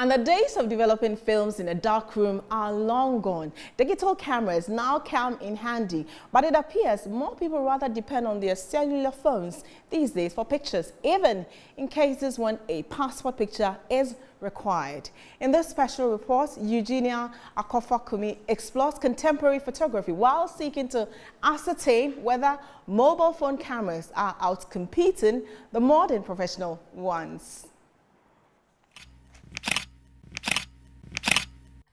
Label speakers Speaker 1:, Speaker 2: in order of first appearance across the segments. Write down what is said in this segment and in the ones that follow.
Speaker 1: And the days of developing films in a dark room are long gone. Digital cameras now come in handy, but it appears more people rather depend on their cellular phones these days for pictures, even in cases when a passport picture is required. In this special report, Eugenia Akorfa Kumi explores contemporary photography while seeking to ascertain whether mobile phone cameras are outcompeting the modern professional ones.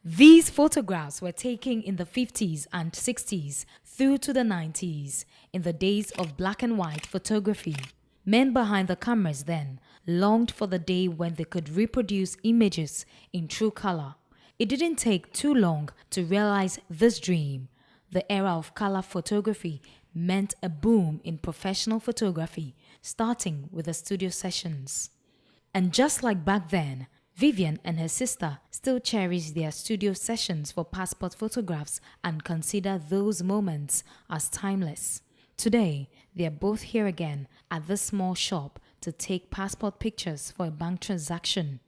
Speaker 2: These photographs were taken in the 50s and 60s through to the 90s, in the days of black and white photography. Men behind the cameras then longed for the day when they could reproduce images in true color. It didn't take too long to realize this dream. The era of color photography meant a boom in professional photography, starting with the studio sessions. And just like back then, Vivian and her sister still cherish their studio sessions for passport photographs and consider those moments as timeless. Today, they are both here again at this small shop to take passport pictures for a bank transaction.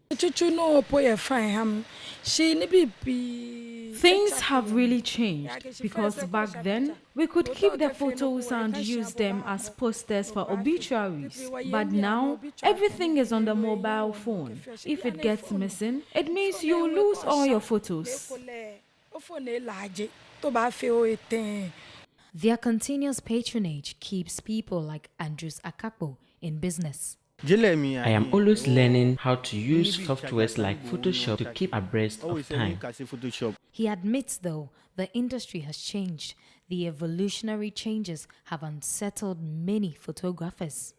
Speaker 3: Things have really changed because back then we could keep the photos and use them as posters for obituaries. But now everything is on the mobile phone. If it gets missing, it means you lose all your photos.
Speaker 2: Their continuous patronage keeps people like Andrews Akakpo in business.
Speaker 4: I am always learning how to use softwares like Photoshop to keep abreast of time.
Speaker 2: He admits, though, the industry has changed. The evolutionary changes have unsettled many photographers.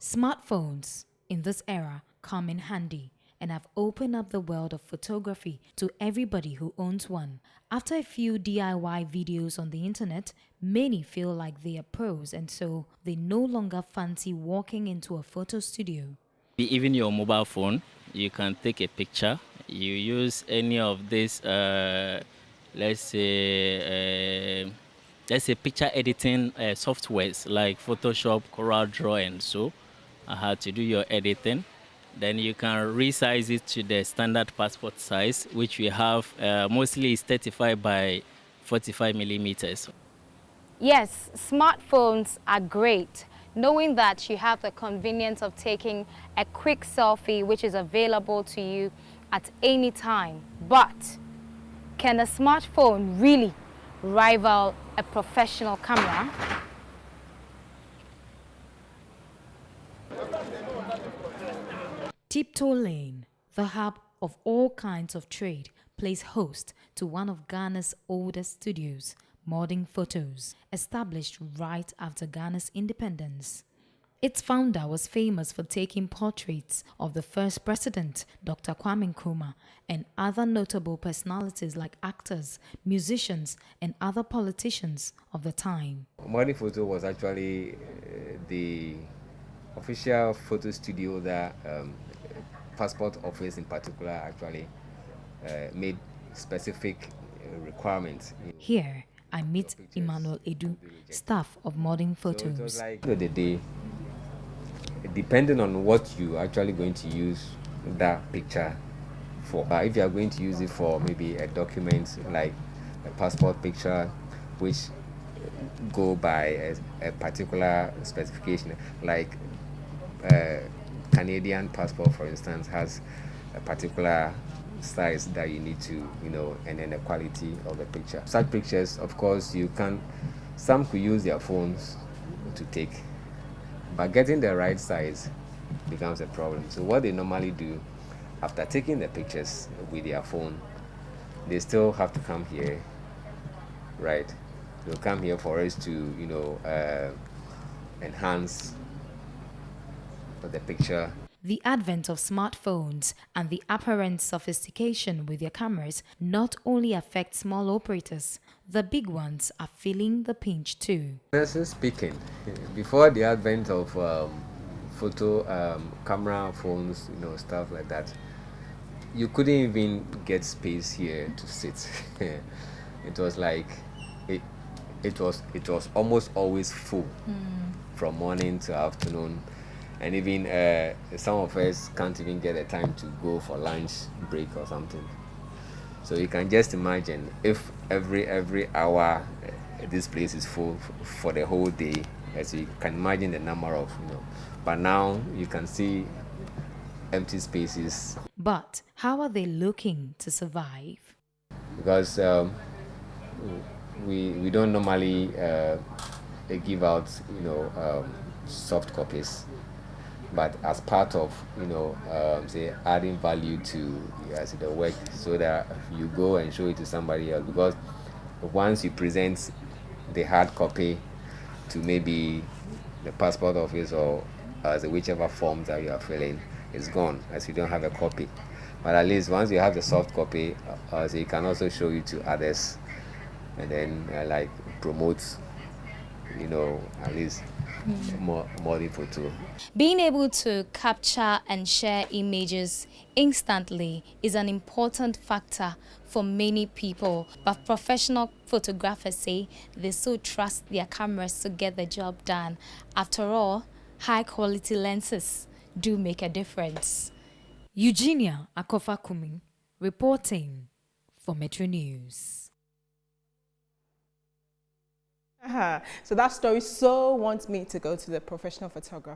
Speaker 2: Smartphones in this era come in handy and have opened up the world of photography to everybody who owns one. After a few DIY videos on the internet, many feel like they are pros, and so they no longer fancy walking into a photo studio.
Speaker 5: Even your mobile phone, you can take a picture. You use any of these, let's say picture editing softwares like Photoshop, CorelDRAW, and so how to do your editing. Then you can resize it to the standard passport size, which we have mostly is 35 by 45 millimeters.
Speaker 6: Yes, smartphones are great, knowing that you have the convenience of taking a quick selfie, which is available to you at any time. But can a smartphone really rival a professional camera?
Speaker 2: Tiptoe Lane, the hub of all kinds of trade, plays host to one of Ghana's oldest studios, Modern Photos, established right after Ghana's independence. Its founder was famous for taking portraits of the first president, Dr. Kwame Nkrumah, and other notable personalities like actors, musicians, and other politicians of the time.
Speaker 7: Modern Photo was actually the official photo studio that passport office in particular actually made specific requirements.
Speaker 2: Here, I meet Emmanuel Edu, staff of Modern Photos.
Speaker 7: So it was like the day, depending on what you actually going to use that picture for. If you are going to use it for maybe a document like a passport picture, which go by a particular specification, like Canadian passport, for instance, has a particular size that you need to, and then the quality of the picture. Such pictures, of course, some could use their phones to take, but getting the right size becomes a problem. So what they normally do, after taking the pictures with their phone, they still have to come here, right? They'll come here for us to, enhance the picture.
Speaker 2: The advent of smartphones and the apparent sophistication with their cameras not only affect small operators, the big ones are feeling the pinch too.
Speaker 7: Honestly speaking, before the advent of photo camera phones, stuff like that, you couldn't even get space here to sit. It was like it was almost always full from morning to afternoon. And even some of us can't even get a time to go for lunch break or something. So you can just imagine if every hour this place is full for the whole day, as you can imagine the number of, but now you can see empty spaces.
Speaker 2: But how are they looking to survive?
Speaker 7: Because we don't normally give out soft copies, but as part of say adding value to the work, so that you go and show it to somebody else. Because once you present the hard copy to maybe the passport office or whichever forms that you are filling, it's gone as you don't have a copy. But at least once you have the soft copy, so you can also show it to others, and then like promote, at least more people too.
Speaker 6: Being able to capture and share images instantly is an important factor for many people, but professional photographers say they so trust their cameras to get the job done. After all, high quality lenses do make a difference.
Speaker 2: Eugenia Akorfa Kumi reporting for Metro News.
Speaker 1: So that story so wants me to go to the professional photographer.